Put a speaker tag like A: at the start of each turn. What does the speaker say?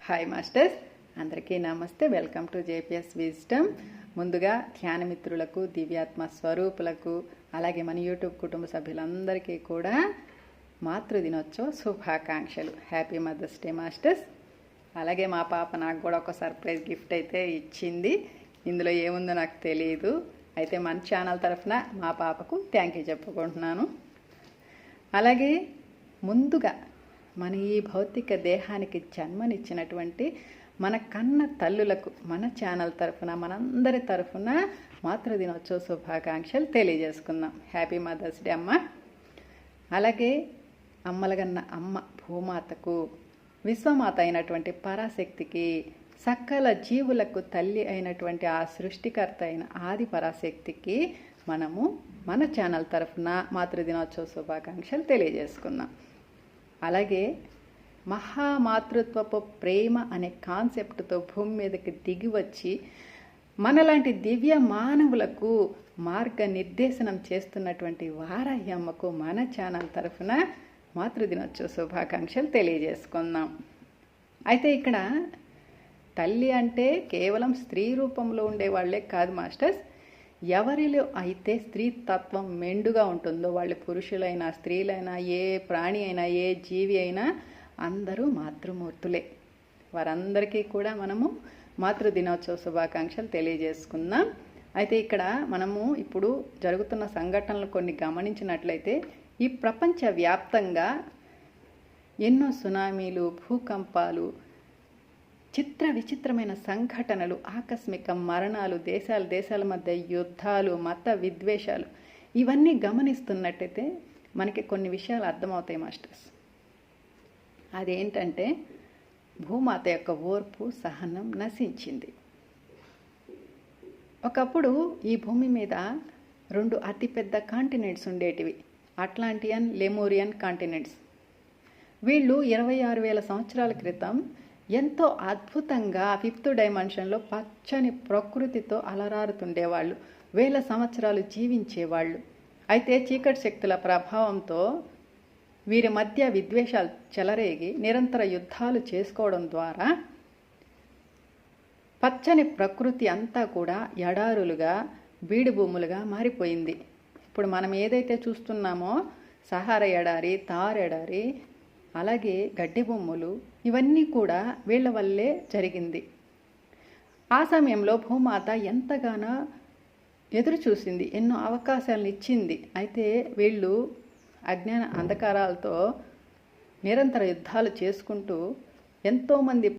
A: Hi masters, అందరికీ నమస్తే. Welcome to JPS wisdom. ముందుగా ధ్యాన మిత్రులకు, దివ్యాత్మ స్వరూపులకు, అలాగే మన యూట్యూబ్ కుటుంబ సభ్యులందరికీ కూడా మాతృదినోత్సవ శుభాకాంక్షలు. Happy mother's day masters. అలాగే మా పాప నాకు కూడా ఒక సర్ప్రైజ్ గిఫ్ట్ అయితే ఇచ్చింది. ఇందులో ఏముందో నాకు తెలియదు. అయితే మన ఛానల్ తరఫున మా పాపకు థ్యాంక్ యూ చెప్పుకుంటున్నాను. అలాగే ముందుగా మన ఈ భౌతిక దేహానికి జన్మనిచ్చినటువంటి మన కన్న తల్లులకు మన ఛానల్ తరఫున, మనందరి తరఫున మాతృదినోత్సవ శుభాకాంక్షలు తెలియజేసుకుందాం. హ్యాపీ మదర్స్ డే అమ్మ. అలాగే అమ్మలగన్న అమ్మ భూమాతకు, విశ్వమాత అయినటువంటి పరాశక్తికి, సకల జీవులకు తల్లి అయినటువంటి ఆ సృష్టికర్త అయిన ఆది పరాశక్తికి మనము మన ఛానల్ తరఫున మాతృదినోత్సవ శుభాకాంక్షలు తెలియజేసుకున్నాం. అలాగే మహామాతృత్వపు ప్రేమ అనే కాన్సెప్ట్తో భూమి మీదకి దిగి వచ్చి మనలాంటి దివ్య మానవులకు మార్గనిర్దేశనం చేస్తున్నటువంటి వారాహి అమ్మకు మన ఛానల్ తరఫున మాతృదినోత్సవ శుభాకాంక్షలు తెలియజేసుకుందాం. అయితే ఇక్కడ తల్లి అంటే కేవలం స్త్రీ రూపంలో ఉండేవాళ్లే కాదు మాస్టర్స్. ఎవరిలో అయితే స్త్రీ తత్వం మెండుగా ఉంటుందో, వాళ్ళు పురుషులైనా స్త్రీలైనా, ఏ ప్రాణి అయినా, ఏ జీవి అయినా అందరూ మాతృమూర్తులే. వారందరికీ కూడా మనము మాతృదినోత్సవ శుభాకాంక్షలు తెలియజేసుకుందాం. అయితే ఇక్కడ మనము ఇప్పుడు జరుగుతున్న సంఘటనలు కొన్ని గమనించినట్లయితే ఈ ప్రపంచ వ్యాప్తంగా ఎన్నో సునామీలు, భూకంపాలు, చిత్ర విచిత్రమైన సంఘటనలు, ఆకస్మిక మరణాలు, దేశాల మధ్య యుద్ధాలు, మత విద్వేషాలు, ఇవన్నీ గమనిస్తున్నట్టయితే మనకి కొన్ని విషయాలు అర్థమవుతాయి మాస్టర్స్. అదేంటంటే భూమాత యొక్క ఓర్పు, సహనం నశించింది. ఒకప్పుడు ఈ భూమి మీద 2 అతిపెద్ద కాంటినెంట్స్ ఉండేటివి, అట్లాంటియన్, లెమూరియన్ కాంటినెంట్స్. వీళ్ళు 26,000 సంవత్సరాల క్రితం ఎంతో అద్భుతంగా 5th డైమెన్షన్లో పచ్చని ప్రకృతితో అలరారుతుండేవాళ్ళు, 1000 సంవత్సరాలు జీవించేవాళ్ళు. అయితే చీకటి శక్తుల ప్రభావంతో వీరి మధ్య విద్వేషాలు చెలరేగి నిరంతర యుద్ధాలు చేసుకోవడం ద్వారా పచ్చని ప్రకృతి అంతా కూడా ఎడారులుగా, బీడు భూములుగా మారిపోయింది. ఇప్పుడు మనం ఏదైతే చూస్తున్నామో సహారా ఎడారి, థార్ ఎడారి, అలాగే గడ్డి భూములు, ఇవన్నీ కూడా వీళ్ళ వల్లే జరిగింది. ఆ సమయంలో భూమాత ఎంతగానో ఎదురు చూసింది, ఎన్నో అవకాశాలను ఇచ్చింది. అయితే వీళ్ళు అజ్ఞాన అంధకారాలతో నిరంతర యుద్ధాలు చేసుకుంటూ ఎంతోమంది